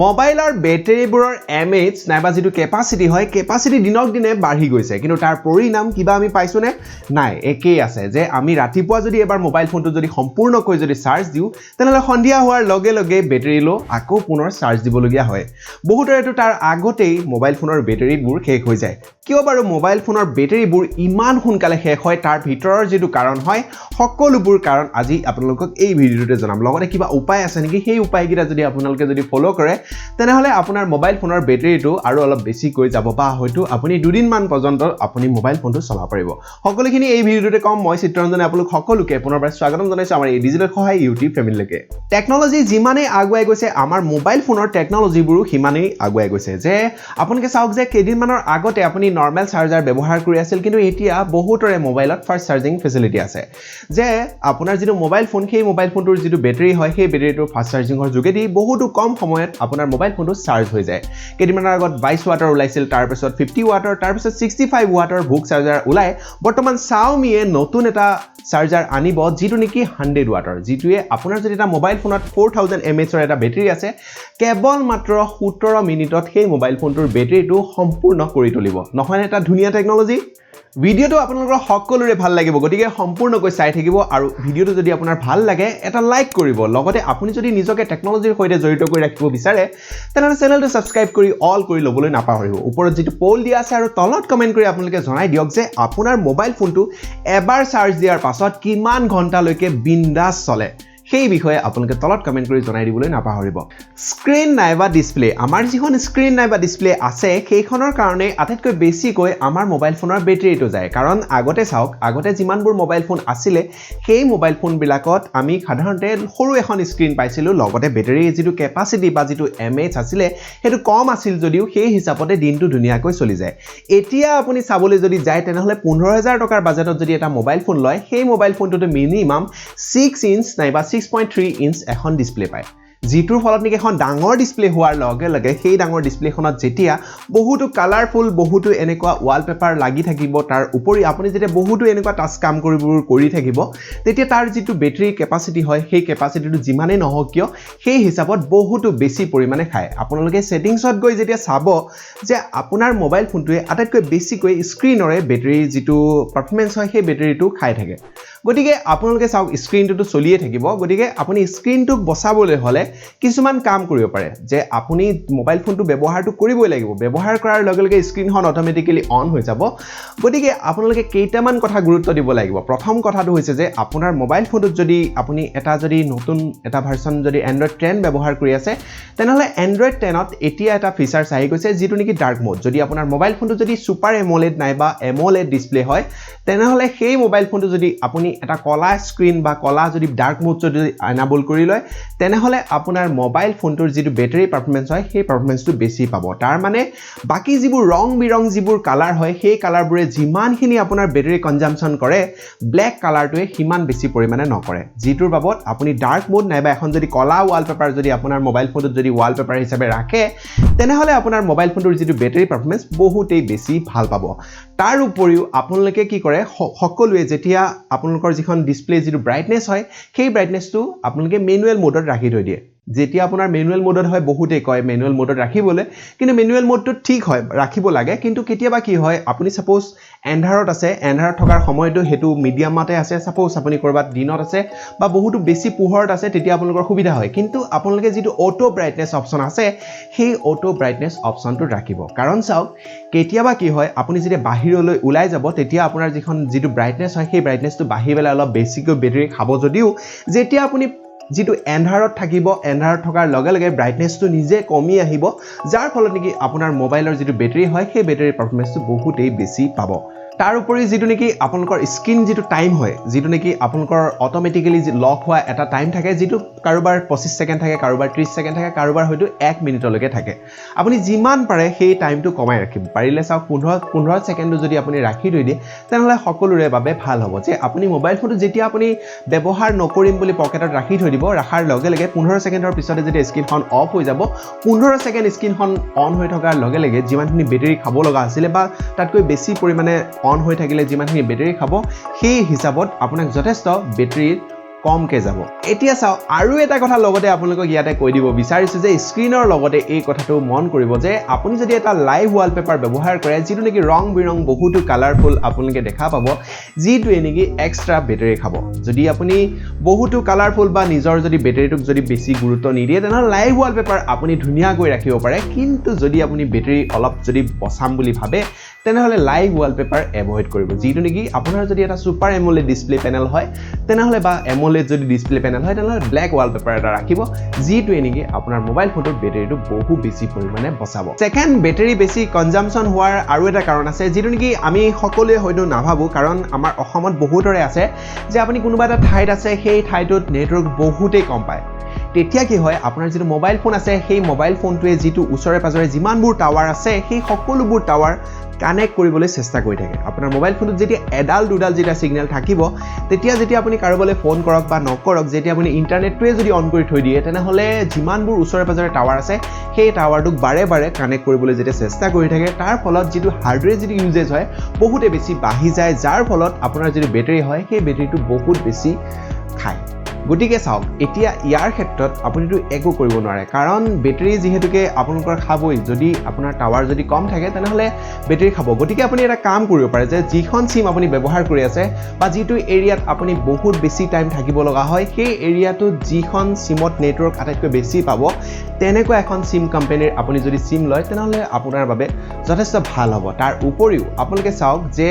মোবাইলৰ বেটাৰীবোৰৰ এমএইচ নাইবা যিটো কেপাচিটি হয় কেপাচিটি দিনক দিনে বাঢ়ি গৈছে কিন্তু তাৰ পৰিণাম কিবা আমি পাইছোনে নাই একেই আছে যে আমি ৰাতিপুৱা যদি এবাৰ মোবাইল ফোনটো যদি সম্পূৰ্ণকৈ যদি চাৰ্জ দিও তেনেহলে সন্ধিয়া হোৱাৰ লগে লগে বেটাৰী লো আকৌ পুনৰ চাৰ্জ দিবলগীয়া হয় বহুতৰেটো তাৰ আগতেই মোবাইল ফোনৰ বেটাৰীবোৰ শেষ হৈ যায় কিয় বাৰু মোবাইল ফোনৰ বেটাৰীবোৰ ইমান সোনকালে শেষ হয় তাৰ ভিতৰৰ যেটো কাৰণ হয় সকলোবোৰ কাৰণ আজি আপোনালোকক এই ভিডিওতে জনাম লগতে কিবা উপায় আছে নেকি সেই উপায়কিটা যদি আপোনালোকে যদি ফলো কৰে তেনেহলে আপোনাৰ মোবাইল ফোনৰ বেটাৰীটো আৰু অলপ বেছি কৈ যাব বা হয়তো আপুনি দুদিন মান পৰ্যন্ত আপুনি মোবাইল ফোনটো চলাব পাৰিব সকলোখিনি এই ভিডিওতে কম মই চিত্ৰঞ্জনে আপোনালোক সকলোকে পুনৰবাৰ স্বাগতম জনাইছো আমাৰ এই ডিজিটেল সহায় ইউটিউব ফেমিলিলৈকে টেকনলজি যিমানে আগুৱাই গৈছে আমাৰ মোবাইল ফোনৰ টেকনলজিবোৰো সিমানেই আগুৱাই গৈছে যে আপোনালোকে চাওক যে কেইদিনমানৰ আগতে আপুনি নৰ্মেল চাৰ্জাৰ ব্যৱহাৰ কৰি আছিল কিন্তু এতিয়া বহুতৰে মোবাইলত ফাষ্ট চাৰ্জিং ফেচিলিটি আছে যে আপোনাৰ যেটো মোবাইল ফোন সেই মোবাইল ফোনটোৰ যেটো বেটাৰী হয় সেই বেটাৰীটো ফাষ্ট চাৰ্জিংৰ যোগেদি বহুতো কম সময়ত আপোনাৰ মোবাইল ফোনটো চাৰ্জ হৈ যায় কেইদিনমানৰ আগত 22 ওয়াটৰ ওলাইছিল তাৰ পিছত 50 ওয়াটৰ তাৰ পিছত 65 ওয়াটৰ বুক চাৰ্জাৰ ওলাই বৰ্তমান Xiaomi নতুন এটা চাৰ্জাৰ আনিব যেটো নেকি 100 ওয়াটৰ যেটোৱে আপোনাৰ যদি এটা মোবাইল ফোনত 4000 mAh এটা বেটাৰী আছে কেৱল মাত্ৰ 17 মিনিটত সেই মোবাইল ফোনটোৰ বেটাৰীটো সম্পূৰ্ণ কৰি তুলিব নহয় এটা ধুনীয়া টেকনলজি ভিডিওটো আপোনালোকৰ সকলোৰে ভাল লাগিব গতিকে সম্পূৰ্ণকৈ চাই থাকিব আৰু ভিডিওটো যদি আপোনাৰ ভাল লাগে এটা লাইক কৰিব লগতে আপুনি যদি নিজকে টেকনলজিৰ সৈতে জড়িত কৰি ৰাখিব বিচাৰে তেনে চেনেলটো সাবস্ক্ৰাইব কৰি অল কৰি লবলৈ নাপাহৰিব ওপৰত যেটো পোল দিয়া আছে আৰু তলত কমেন্ট কৰি আপোনালোকে জনাই দিয়ক যে আপোনাৰ মোবাইল ফোনটো এবাৰ চাৰ্জ দিয়াৰ পাছত কিমান ঘণ্টালৈকে বিন্দাস চলে সেই বিষয়ে আপোনালোকে তলত কমেন্ট কৰি জনাই দিবলৈ নাপাহৰিব স্ক্ৰিন নাইবা ডিসপ্লে আমাৰ যিখন স্ক্ৰিন নাইবা ডিসপ্লে আছে সেইখনৰ কাৰণে আটাইতকৈ বেছিকৈ আমাৰ মোবাইল ফোনৰ বেটাৰীটো যায় কাৰণ আগতে চাওক আগতে যিমানবোৰ মোবাইল ফোন আছিল সেই মোবাইল ফোন বিলাকত আমি সাধাৰণতে সৰু এখন স্ক্ৰিন পাইছিলো লগতে বেটাৰী যেটো কেপাচিটি বা যেটো এমএইচ আছিল হেতু কম আছিল যদিও সেই হিচাপতে দিনটো ধুনিয়াকৈ চলি যায় এতিয়া আপুনি চাবলৈ যদি যায় তেনেহলে 15000 টকাৰ বাজেটত যদি এটা মোবাইল ফোন লয় সেই মোবাইল ফোনটোতে মিনিমাম 6 ইঞ্চ নাইবা 6.3 ইঞ্চ এখন ডিসপ্লে পায় যেটোৰ ফলত নেকি এখন ডাঙৰ ডিসপ্লে হোৱাৰ লগে লগে সেই ডাঙৰ ডিসপ্লেখনত যেতিয়া বহুতো কালাৰফুল বহুতো এনেকুৱা ওয়ালপেপাৰ লাগি থাকিব তাৰ উপৰি আপুনি যেতিয়া বহুতো এনেকুৱা টাচ কাম কৰি থাকিব তেতিয়া তাৰ যেটো বেটাৰী কেপাচিটি হয় সেই কেপাচিটিটো যিমানে নহওক কিয় সেই হিচাপত বহুতো বেছি পৰিমাণে খায় আপোনালোকে সেটিংছত গৈ যেতিয়া চাব যে আপোনাৰ মোবাইল ফোনটোৱে আটাইতকৈ বেছিকৈ স্ক্ৰিনৰে বেটাৰী যেটো পাৰফৰম্যান্স হয় সেই বেটাৰীটো খাই থাকে গতিকে আপোনালোকে চাওক স্ক্ৰিনটো চলিয়ে থাকিব গতিকে আপুনি স্ক্ৰিনটোক বচাবলৈ হলে কিছুমান কাম কৰিব পাৰে যে আপুনি মোবাইল ফোনটো ব্যৱহাৰটো কৰিবই লাগিব ব্যৱহাৰ কৰাৰ লগে লগে স্ক্ৰিনখন অটোমেটিক্যালি অন হৈ যাব গতিকে আপোনালোকে কেইটামান কথা গুৰুত্ব দিব লাগিব প্ৰথম কথাটো হৈছে যে আপোনাৰ মোবাইল ফোনটোত যদি আপুনি এটা যদি নতুন এটা ভাৰ্সন যদি Android 10 ব্যৱহাৰ কৰি আছে তেনেহলে Android 10ত এতিয়া এটা ফিচাৰ আহি গৈছে যেটো নেকি ডাৰ্ক মোড যদি আপোনাৰ মোবাইল ফোনটো যদি সুপাৰ এমোলেড নাইবা এমোলেড ডিসপ্লে হয় তেনেহলে সেই মোবাইল ফোনটো যদি আপুনি এটা কলা স্ক্ৰিন বা কলা যদি ডাৰ্ক মোড যদি এনাবল কৰি লয় তেনেহলে আপোনাৰ মোবাইল ফোনটোৰ যেটো বেটাৰী পাৰফৰম্যান্স হয় সেই পাৰফৰম্যান্সটো বেছি পাব তাৰ মানে বাকি যিবোৰ ৰং বিৰং যিবোৰ কালাৰ হয় সেই কালাৰবোৰে যিমানখিনি আপোনাৰ বেটাৰী কনজাম্পচন কৰে ব্ল্যাক কালাৰটোৱে সিমান বেছি পৰিমাণে নকৰে যেটোৰ বাবদ আপুনি ডাৰ্ক মোড নাইবা এখন যদি কলা ওয়ালপেপাৰ যদি আপোনাৰ মোবাইল ফোনটোত যদি ওয়ালপেপাৰ হিচাপে ৰাখে তেনেহলে আপোনাৰ মোবাইল ফোনটোৰ যেটো বেটাৰী পাৰফৰম্যান্স বহুতেই বেছি ভাল পাব তাৰ উপৰিও আপোনালোকে কি কৰে সকলোৱে যেতিয়া আপোনালোকৰ যিখন ডিসপ্লে যেটো ব্ৰাইটনেছ হয় সেই ব্ৰাইটনেছটো আপোনালোকে মেনুৱেল মোডত ৰাখি থৈ দিয়ে যেতিয়া আপোনাৰ মেনুৱেল মোডত হয় বহুতে কয় মেনুৱেল মোডত ৰাখিবলৈ কিন্তু মেনুৱেল মোডটো ঠিক হয় ৰাখিব লাগে কিন্তু কেতিয়াবা কি হয় আপুনি সাপোজ এন্ধাৰত আছে এন্ধাৰত থকাৰ সময়টো হেতু মিডিয়ামতে আছে সাপোজ আপুনি কৰবাত দিনত আছে বা বহুতো বেছি পোহৰত আছে তেতিয়া আপোনালোকৰ সুবিধা হয় কিন্তু আপোনালোকে যেটো অটো ব্ৰাইটনেছ অপচন আছে সেই অটো ব্ৰাইটনেছ অপচনটো ৰাখিব কাৰণ চাওক কেতিয়াবা কি হয় আপুনি যেতিয়া বাহিৰলৈ ওলাই যাব তেতিয়া আপোনাৰ যেটো ব্ৰাইটনেছ হয় সেই ব্ৰাইটনেছটো বাঢ়িবলৈ অলপ বেছিকৈ বেটাৰী খাব যদিও যেতিয়া আপুনি যেটো এন্ধাৰত থাকিব এন্ধাৰত থকাৰ লগে লগে ব্ৰাইটনেছটো নিজে কমি আহিব যাৰ ফলত নেকি আপোনাৰ মোবাইলৰ যেটো বেটাৰী হয় সেই বেটাৰী পাৰফৰম্যান্সটো বহুতেই বেছি পাব তাৰ উপৰি যেটো নেকি আপোনালোকৰ স্ক্ৰিন যেটো টাইম হয় যেটো নেকি আপোনালোকৰ অটোমেটিক্যালি লক হোৱা এটা টাইম থাকে যেটো কাৰোবাৰ 25 সেকেন্ড থাকে কাৰোবাৰ 30 সেকেন্ড থাকে কাৰোবাৰ হয়তো 1 মিনিটলৈকে থাকে আপুনি যিমান পাৰে সেই টাইমটো কমাই ৰাখিব পাৰিলে চাওক 15 সেকেন্ড যদি আপুনি ৰাখি থৈ দিয়ে তেনেহলে সকলোৰে বাবে ভাল হ'ব যে আপুনি মোবাইল ফোনটো যেতিয়া আপুনি ব্যৱহাৰ নকৰিম বুলি পকেটত ৰাখি থৈ দিব ৰাখাৰ লগে লগে 15 সেকেন্ডৰ পিছতে যদি স্ক্ৰিনখন অফ হৈ যাব 15 সেকেন্ড স্ক্ৰিনখন অন হৈ থকাৰ লগে লগে যিমানখিনি বেটাৰী খাব লগা আছিল বা তাতকৈ বেছি পৰিমাণে অন হৈ থাকিলে যিমানখিনি বেটাৰী খাব সেই হিচাপত আপোনাক যথেষ্ট বেটাৰী কমকে যাব এতিয়া চাও আৰু এটা কথা লগতে আপোনালোকক ইয়াতে কৈ দিব বিচাৰিছো যে স্ক্ৰিনৰ লগতে এই কথাটো মন কৰিব যে আপুনি যদি এটা লাইভ ওয়ালপেপাৰ ব্যৱহাৰ কৰে যেটো নেকি ৰং বিৰং বহুতো কালাৰফুল আপোনালোকে দেখা পাব যেটো নেকি এক্সট্ৰা বেটাৰী খাব যদি আপুনি বহুতো কালাৰফুল বা নিজৰ যদি বেটাৰীটোক যদি বেছি গুৰুত্ব নিদিয়ে তেনহলে লাইভ ওয়ালপেপাৰ আপুনি ধুনিয়াকৈ ৰাখিব পাৰে কিন্তু যদি আপুনি বেটাৰী অলপ যদি বচাম বুলি ভাবে তেনেহলে লাইভ ওয়ালপেপাৰ এভয়েড কৰিব যেটো নেকি আপোনাৰ যদি এটা সুপাৰ এমোলেড ডিসপ্লে প্যানেল হয় তেনেহলে বা এমোলেড যদি ডিসপ্লে প্যানেল হয় তেনেহলে ব্ল্যাক ওয়ালপেপাৰ এটা ৰাখিব যেটো নেকি আপোনাৰ মোবাইল ফোনৰ বেটাৰীটো বহু বেছি পৰিমাণে বচাব সেকেন্ড বেটাৰী বেছি কনজাম্পশন হোৱাৰ আৰু এটা কাৰণ আছে যেটো নেকি আমি সকলোৱে হয়তো নাভাবো কাৰণ আমাৰ অসমত বহুতৰে আছে যে আপুনি কোনোবা এটা ঠাইত আছে সেই ঠাইটোত নেটৱৰ্ক বহুতেই কম পায় তেতিয়া কি হয় আপোনাৰ যেটো মোবাইল ফোন আছে সেই মোবাইল ফোনটোৱে যেটো উচৰে পাজৰে যিমানবোৰ টাৱাৰ আছে সেই সকলোবোৰ টাৱাৰ কানেক্ট কৰিবলৈ চেষ্টা কৰি থাকে আপোনাৰ মোবাইল ফোনত যেতিয়া এডাল দুডাল যেতিয়া সিগন্যাল থাকিব তেতিয়া যেতিয়া আপুনি কাৰোবালৈ ফোন কৰক বা নকৰক যেতিয়া আপুনি ইন্টাৰনেটটোৱে যদি অন কৰি থৈ দিয়ে তেনেহলে যিমানবোৰ উচৰে পাজৰে টাৱাৰ আছে সেই টাৱাৰটোক বাৰে বাৰে কানেক্ট কৰিবলৈ যেতিয়া চেষ্টা কৰি থাকে তাৰ ফলত যেটো হাৰ্ডৱেৰ যেটো ইউজেজ হয় বহুতে বেছি বাঢ়ি যায় যাৰ ফলত আপোনাৰ যেটো বেটাৰী হয় সেই বেটাৰীটো বহুত বেছি খায় গটিকে চাওক এতিয়া ইয়াৰ ক্ষেত্ৰত আপুনিটো একো কৰিব নোৱাৰে কাৰণ বেটাৰী যেহেতুকে আপোনালোকৰ খাবই যদি আপোনাৰ টাৱাৰ যদি কম থাকে তেনেহলে বেটাৰী খাব গটিকে আপুনি এটা কাম কৰিব পাৰে যে যিখন সিম আপুনি ব্যৱহাৰ কৰি আছে বা যেটো এৰিয়াত আপুনি বহুত বেছি টাইম থাকিব লগা হয় সেই এৰিয়াটো যিখন সিমত নেটৱৰ্ক আটাইতকৈ বেছি পাব তেনেকুৱা এখন সিম কোম্পানীৰ আপুনি যদি সিম লয় তেনেহলে আপোনাৰ বাবে যথেষ্ট ভাল হ'ব তাৰ উপৰিও আপোনালোকে চাওক যে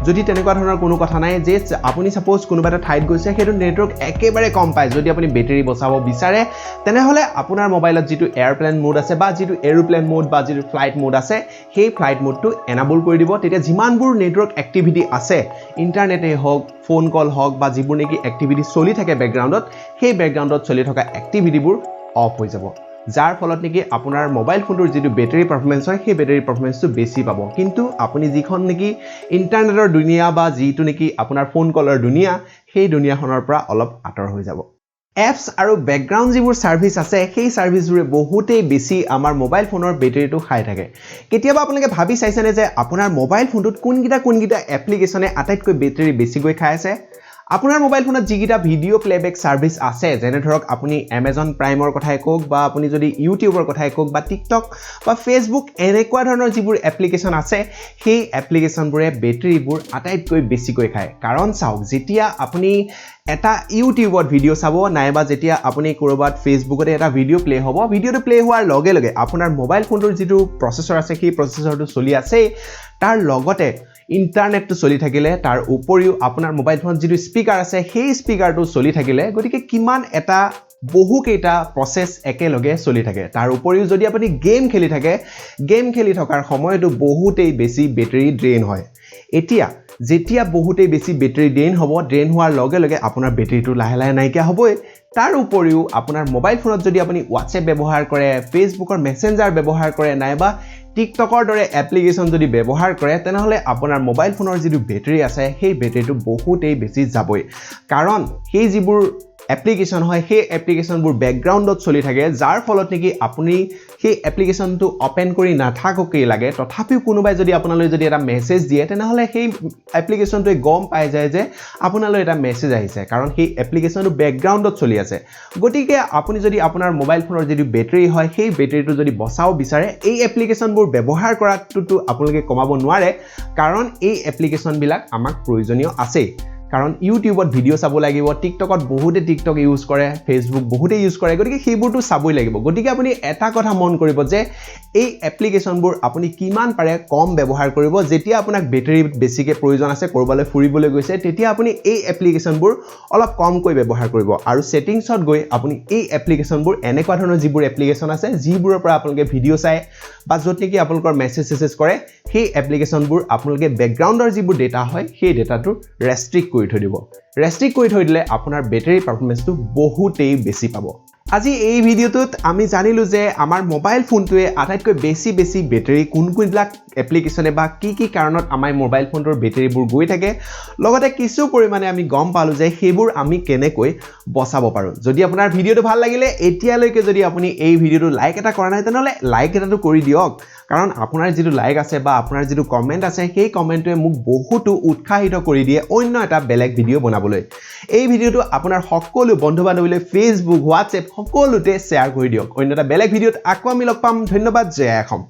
যদি তেনেকুৱা ধৰণৰ কোনো কথা নাই যে আপুনি সাপোজ কোনোবা এটা ঠাইত গৈছে সেইটো নেটৱৰ্ক একেবাৰে কম পায় যদি আপুনি বেটাৰী বচাব বিচাৰে তেনেহলে আপোনাৰ মোবাইলত যেটো এয়াৰপ্লেন মোড আছে বা যেটো এৰোপ্লেন মোড বা যেটো ফ্লাইট মোড আছে সেই ফ্লাইট মোডটো এনাবল কৰি দিব তেতিয়া যিমানবোৰ নেটৱৰ্ক এক্টিভিটি আছে ইন্টাৰনেটে হওক ফোন কল হওক বা যিবোৰ নেকি এক্টিভিটি চলি থাকে ব্যাকগ্ৰাউণ্ডত সেই ব্যাকগ্ৰাউণ্ডত চলি থকা এক্টিভিটিবোৰ অফ হৈ যাব যাৰ ফলত নেকি আপোনাৰ মোবাইল ফোনৰ যেটো বেটাৰী পাৰফৰম্যান্স হয় সেই বেটাৰী পাৰফৰম্যান্সটো বেছি পাব কিন্তু আপুনি যিখন নেকি ইন্টাৰনেটৰ দুনিয়া বা যেটো নেকি আপোনাৰ ফোন কলৰ দুনিয়া সেই দুনিয়াখনৰ পৰা অলপ আঁতৰ হৈ যাব এপছ আৰু ব্যাকগ্ৰাউণ্ড যিবোৰ সাৰ্ভিস আছে সেই সাৰ্ভিসবোৰে বহুতেই বেছি আমাৰ মোবাইল ফোনৰ বেটাৰীটো খাই থাকে কেতিয়াবা আপোনালোকে ভাবি চাইছেনে যে আপোনাৰ মোবাইল ফোনটোত কোনকিটা এপ্লিকেশনে আটাইতকৈ বেটাৰী বেছিকৈ খাই আছে আপোনাৰ মোবাইল ফোনত যিকিটা ভিডিও প্লেবেক সাৰ্ভিস আছে যেনে ধৰক আপুনি Amazon প্ৰাইমৰ কথাই কক বা আপুনি যদি ইউটিউবৰ কথাই কক বা টিকটক বা ফেসবুক এনেকুৱা ধৰণৰ যিবোৰ এপ্লিকেশন আছে সেই এপ্লিকেশনবোৰে বেটাৰীবোৰ আটাইতকৈ বেছিকৈ খায় কাৰণ চাওক যেতিয়া আপুনি এটা ইউটিউবত ভিডিও চাব নাইবা যেতিয়া আপুনি কৰবাত ফেসবুকতে এটা ভিডিও প্লে হ'ব ভিডিওটো প্লে হোৱাৰ লগে লগে আপোনাৰ মোবাইল ফোনৰ যেটো প্ৰসেসৰ আছে সেই প্ৰসেসৰটো চলি আছে তাৰ লগতে ইন্টাৰনেটটো চলি থাকিলে তাৰ উপৰিও আপোনাৰ মোবাইল ফোনত যেটো স্পিকাৰ আছে সেই স্পিকাৰটো চলি থাকিলে গতিকে কিমান এটা বহুকেইটা প্ৰসেস একেলগে চলি থাকে তাৰ উপৰিও যদি আপুনি গেম খেলি থাকে গেম খেলি থকাৰ সময়টো বহুতেই বেছি বেটাৰী ড্ৰেইন হয় এতিয়া যেতিয়া বহুতেই বেছি বেটাৰী ড্ৰেইন হ'ব ড্ৰেইন হোৱাৰ লগে লগে আপোনাৰ বেটাৰীটো লাহে লাহে নাইকিয়া হ'বই তাৰ উপৰিও আপোনাৰ মোবাইল ফোনত যদি আপুনি WhatsApp ব্যৱহাৰ কৰে ফেসবুকৰ মেসেঞ্জাৰ ব্যৱহাৰ কৰে নাইবা টিকটকৰ দৰে এপ্লিকেশন যদি ব্যৱহাৰ কৰে তেনেহলে আপোনাৰ মোবাইল ফোনৰ যেটো বেটাৰী আছে সেই বেটাৰীটো বহুতেই বেছি যাবই কাৰণ সেই যিবোৰ এপ্লিকেশন হয় সেই এপ্লিকেশনবোৰ ব্যাকগ্ৰাউণ্ডত চলি থাকে যাৰ ফলত নেকি আপুনি সেই এপ্লিকেশনটো ওপেন কৰি নাথাককেই লাগে তথাপিও কোনোবাই যদি আপোনালৈ যদি এটা মেসেজ দিয়ে তেনেহলে সেই এপ্লিকেশনটোৱে গম পাই যায় যে আপোনালৈ এটা মেসেজ আহিছে কাৰণ সেই এপ্লিকেশনটো ব্যাকগ্ৰাউণ্ডত চলি আছে গতিকে আপুনি যদি আপোনাৰ মোবাইল ফোনৰ যেটো বেটাৰী হয় সেই বেটাৰীটো যদি বচাও বিচাৰে এই এপ্লিকেশনবোৰ ব্যৱহাৰ কৰাটো আপোনালোকে কমাব নোৱাৰে কাৰণ এই এপ্লিকেশন বিলাক আমাক প্ৰয়োজনীয় আছে কাৰণ ইউটিউবত ভিডিও চাব লাগিব টিকটকত বহুতে টিকটক ইউজ কৰে ফেসবুক বহুতে ইউজ কৰে গতিকে সেইবোৰটো চাবই লাগিব গতিকে আপুনি এটা কথা মন কৰিব যে এই এপ্লিকেশনবোৰ আপুনি কিমান পাৰে কম ব্যৱহাৰ কৰিব যেতিয়া আপোনাক বেটাৰী বেছিকে প্ৰয়োজন আছে কৰবালৈ ফুৰিবলৈ গৈছে তেতিয়া আপুনি এই এপ্লিকেশনবোৰ অলপ কমকৈ ব্যৱহাৰ কৰিব আৰু সেটিংছত গৈ আপুনি এই এপ্লিকেশনবোৰ এনেকুৱা ধৰণৰ যিবোৰ এপ্লিকেশন আছে যিবোৰৰ পৰা আপোনালোকে ভিডিও চাই বা যত নেকি আপোনালোকৰ মেসেজ কৰে সেই এপ্লিকেশনবোৰ আপোনালোকে ব্যাকগ্ৰাউণ্ডৰ যিবোৰ ডেটা হয় সেই ডেটাটো ৰেষ্ট্ৰিক্ট কৰি থৈ দিব ৰেষ্ট্ৰিক্ট কৰি থৈ দিলে আপোনাৰ বেটাৰী পাৰফৰম্যান্সটো বহুতেই বেছি পাব আজি এই ভিডিওটোত আমি জানিলো যে আমাৰ মোবাইল ফোনটোৱে আটাইতকৈ বেছি বেটাৰী কোনবিলাক এপ্লিকেশনে বা কি কাৰণত আমাৰ মোবাইল ফোনটোৰ বেটাৰীবোৰ গৈ থাকে লগতে কিছু পৰিমাণে আমি গম পালো যে সেইবোৰ আমি কেনেকৈ বচাব পাৰো যদি আপোনাৰ ভিডিওটো ভাল লাগিলে এতিয়ালৈকে যদি আপুনি এই ভিডিওটো লাইক এটা কৰা নাই তেনেহলে লাইক এটাটো কৰি দিয়ক কাৰণ আপোনাৰ যেটো লাইক আছে বা আপোনাৰ যেটো কমেন্ট আছে সেই কমেন্টটোৱে মোক বহুতো উৎসাহিত কৰি দিয়ে অন্য এটা বেলেগ ভিডিও বনাবলৈ এই ভিডিওটো আপোনাৰ সকলো বন্ধু-বান্ধৱীলৈ ফেসবুক হোৱাটসএপ সকলোতে শেয়াৰ কৰি দিয়ক অন্য এটা বেলেগ ভিডিওত আকৌ আমি লগ পাম ধন্যবাদ জয় অসম